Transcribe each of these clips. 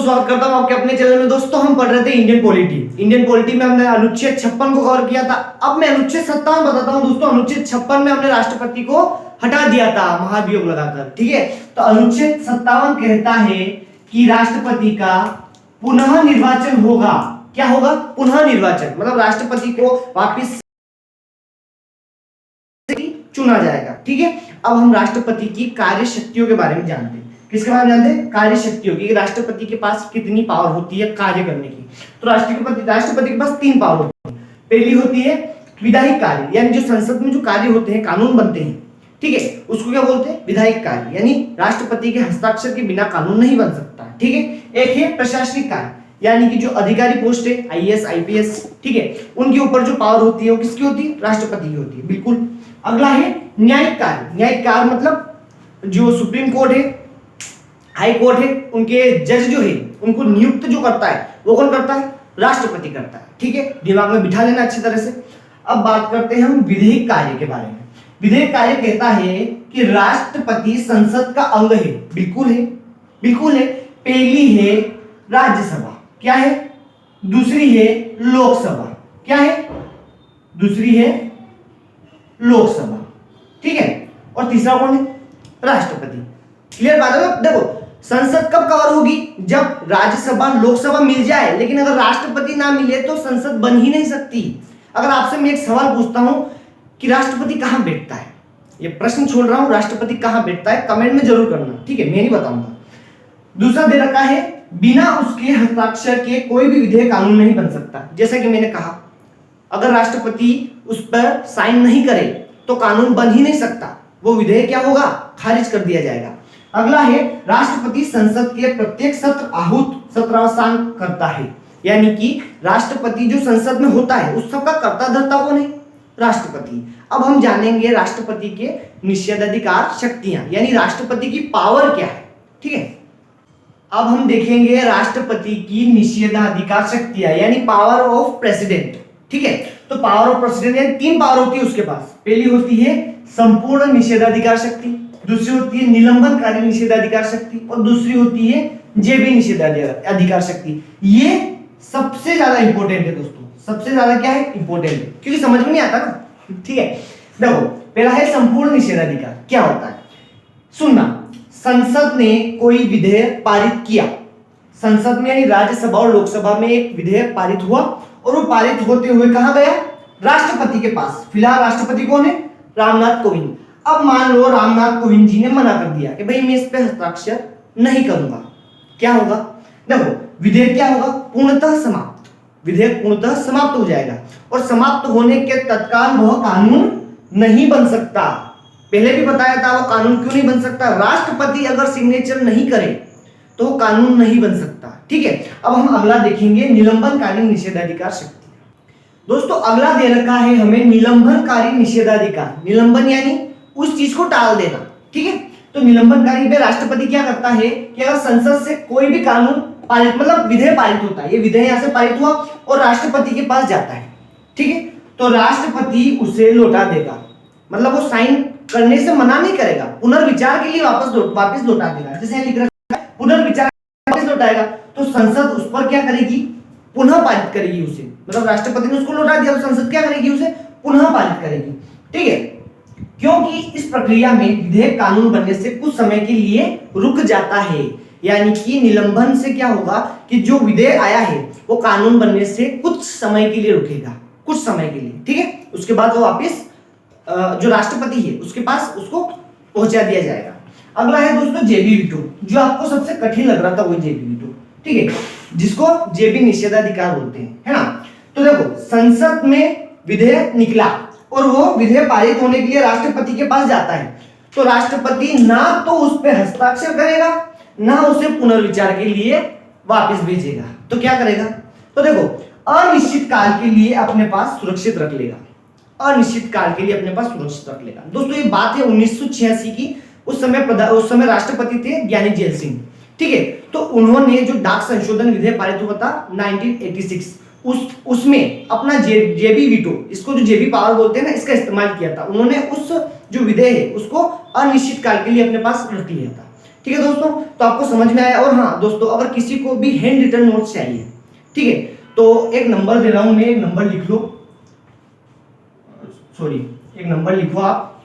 स्वागत करता हूं आपके अपने चैनल में। दोस्तों हम पढ़ रहे थे इंडियन पॉलिटी में हमने अनुच्छेद 56 को कवर किया था। अब मैं अनुच्छेद 57 बताता हूं। दोस्तों अनुच्छेद 56 में हमने राष्ट्रपति को हटा दिया था महाभियोग लगाकर, ठीक है। तो अनुच्छेद 57 कहता है कि राष्ट्रपति का पुनः निर्वाचन होगा। क्या होगा? पुनः निर्वाचन, मतलब राष्ट्रपति को वापिस चुना जाएगा, ठीक है। अब हम राष्ट्रपति की कार्य शक्तियों के बारे में जानते हैं। किसके बारे में जानते हैं? कार्य शक्तियों की। राष्ट्रपति के पास कितनी पावर होती है कार्य करने की? तो राष्ट्रपति के पास 3 पावर होती है। पहली होती है विधायिक कार्य, यानी जो संसद में जो कार्य होते हैं, कानून बनते हैं, ठीक है, उसको क्या बोलते हैं? विधायिक कार्य, यानी राष्ट्रपति के हस्ताक्षर के बिना कानून नहीं बन सकता, ठीक है। एक है प्रशासनिक कार्य, यानी कि जो अधिकारी पोस्ट है आईएएस आईपीएस, ठीक है, उनके ऊपर जो पावर होती है वो किसकी होती है? राष्ट्रपति की होती है, बिल्कुल। अगला है न्यायिक कार्य। न्यायिक कार्य मतलब जो सुप्रीम कोर्ट है, हाई कोर्ट है, उनके जज जो है उनको नियुक्त जो करता है वो कौन करता है? राष्ट्रपति करता है, ठीक है। दिमाग में बिठा लेना अच्छी तरह से। अब बात करते हैं हम विधायिक कार्य के बारे में। विधायिक कार्य कहता है कि राष्ट्रपति संसद का अंग है, बिल्कुल है, बिल्कुल है। पहली है राज्यसभा, क्या है? दूसरी है लोकसभा, क्या है? दूसरी है लोकसभा, ठीक है। और तीसरा कौन है? राष्ट्रपति। क्लियर बात है? देखो संसद कब कवर होगी? जब राज्यसभा लोकसभा मिल जाए, लेकिन अगर राष्ट्रपति ना मिले तो संसद बन ही नहीं सकती। अगर आपसे मैं एक सवाल पूछता हूं कि राष्ट्रपति कहां बैठता है, ये प्रश्न छोड़ रहा हूं, राष्ट्रपति कहां बैठता है, कमेंट में जरूर करना, ठीक है, मैं नहीं बताऊंगा। दूसरा दे रखा है बिना उसके हस्ताक्षर के कोई भी विधेयक कानून नहीं बन सकता। जैसा कि मैंने कहा, अगर राष्ट्रपति उस पर साइन नहीं करे तो कानून बन ही नहीं सकता, वो विधेयक क्या होगा? खारिज कर दिया जाएगा। अगला है राष्ट्रपति संसद के प्रत्येक सत्र आहूत सत्रावसान करता है, यानी कि राष्ट्रपति जो संसद में होता है उस सबका कर्ता धर्ता कौन है? राष्ट्रपति। अब हम जानेंगे राष्ट्रपति के निषेधाधिकार शक्तियां, यानी राष्ट्रपति की पावर क्या है, ठीक है। अब हम देखेंगे राष्ट्रपति की निषेधाधिकार शक्तियां, यानी पावर ऑफ प्रेसिडेंट, ठीक है। तो पावर ऑफ प्रेसिडेंट यानी 3 पावर होती है उसके पास। पहली होती है संपूर्ण निषेधाधिकार शक्ति, दूसरी होती है निलंबनकारी निषेधाधिकार शक्ति, और दूसरी होती है जेबी निषेधाधिकार शक्ति। ये सबसे ज्यादा इंपॉर्टेंट है दोस्तों, सबसे ज्यादा क्या है? इंपॉर्टेंट है, क्योंकि समझ में नहीं आता ना, ठीक है। देखो पहला है संपूर्ण निषेधाधिकार। क्या होता है? सुनना, संसद ने कोई विधेयक पारित किया, संसद में यानी राज्यसभा और लोकसभा में एक विधेयक पारित हुआ, और वो पारित होते हुए कहां गया? राष्ट्रपति के पास। फिलहाल राष्ट्रपति कौन है? रामनाथ कोविंद। अब मान लो रामनाथ कोविंद जी ने मना कर दिया कि भाई मैं इस पे हस्ताक्षर नहीं करूंगा, क्या होगा? देखो विधेयक क्या होगा? पूर्णतः समाप्त। विधेयक पूर्णतः समाप्त हो जाएगा, और समाप्त होने के तत्काल वह कानून नहीं बन सकता। पहले भी बताया था वो कानून क्यों नहीं बन सकता? राष्ट्रपति अगर सिग्नेचर नहीं करे तो कानून नहीं बन सकता, ठीक है। अब हम अगला देखेंगे निलंबनकारी निषेधाधिकार शक्ति। दोस्तों अगला दे रखा है हमें निलंबनकारी निषेधाधिकार। निलंबन यानी उस चीज को टाल देना, ठीक है। तो निलंबनकारी में राष्ट्रपति क्या करता है कि अगर संसद से कोई भी कानून पारित, मतलब विधेयक पारित होता है, ये विधेयक यहां से पारित हुआ और राष्ट्रपति के पास जाता है, ठीक है, तो राष्ट्रपति उसे लौटा देगा। मतलब वो साइन करने से मना नहीं करेगा, पुनर्विचार के लिए वापस लौटा देगा। जैसे लिख रखा है पुनर्विचार वापस लौटाएगा, तो संसद उस पर क्या करेगी? पुनः पारित करेगी उसे। मतलब राष्ट्रपति ने उसको लौटा दिया तो संसद क्या करेगी? उसे पुनः पारित करेगी, ठीक है। क्योंकि इस प्रक्रिया में विधेयक कानून बनने से कुछ समय के लिए रुक जाता है, यानी कि निलंबन से क्या होगा कि जो विधेयक आया है वो कानून बनने से कुछ समय के लिए रुकेगा, कुछ समय के लिए, ठीक है। उसके बाद वो वापस जो राष्ट्रपति है उसके पास उसको पहुंचा दिया जाएगा। अगला है दोस्तों जेबी वीटो। जो आपको सबसे कठिन लग रहा था वो जेबी वीटो, ठीक है, जिसको जेबी निषेधाधिकार बोलते हैं, है ना। तो देखो संसद में विधेयक निकला और वो विधेयक पारित होने के लिए राष्ट्रपति के पास जाता है, तो राष्ट्रपति ना तो उस पर हस्ताक्षर करेगा ना उसे पुनर्विचार के लिए वापस भेजेगा। तो क्या करेगा? तो देखो अनिश्चित काल के लिए अपने पास सुरक्षित रख लेगा, अनिश्चित काल के लिए अपने पास सुरक्षित रख लेगा। दोस्तों ये बात है 1986 की। उस समय राष्ट्रपति थे ज्ञानी जैल सिंह, ठीक है। तो उन्होंने जो डाक संशोधन विधेयक पारित हुआ था 1986, उसमें अपना जेबी वीटो, इसको जो जेबी पावर बोलते हैं ना, इसका इस्तेमाल किया था। उन्होंने उस जो विधेयक है उसको अनिश्चित काल के लिए अपने पास रख लिया था, ठीक है दोस्तों, तो आपको समझ में आया। और हाँ दोस्तों, अगर किसी को भी हैंड रिटन नोट्स चाहिए, ठीक है, तो एक नंबर दे रहा हूं मैं, एक नंबर लिख लो, सॉरी एक नंबर लिखो आप,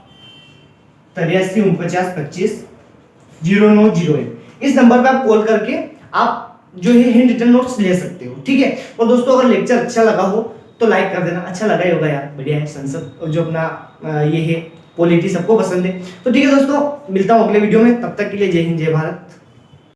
8349250901। इस नंबर पे आप कॉल करके आप जो है हैंड रिटन नोट्स ले सकते हो, ठीक है। और दोस्तों अगर लेक्चर अच्छा लगा हो तो लाइक कर देना, अच्छा लगा ही होगा यार, बढ़िया है संसद और जो अपना ये है पॉलिटी सबको पसंद है। तो ठीक है दोस्तों, मिलता हूँ अगले वीडियो में, तब तक के लिए जय हिंद जय भारत।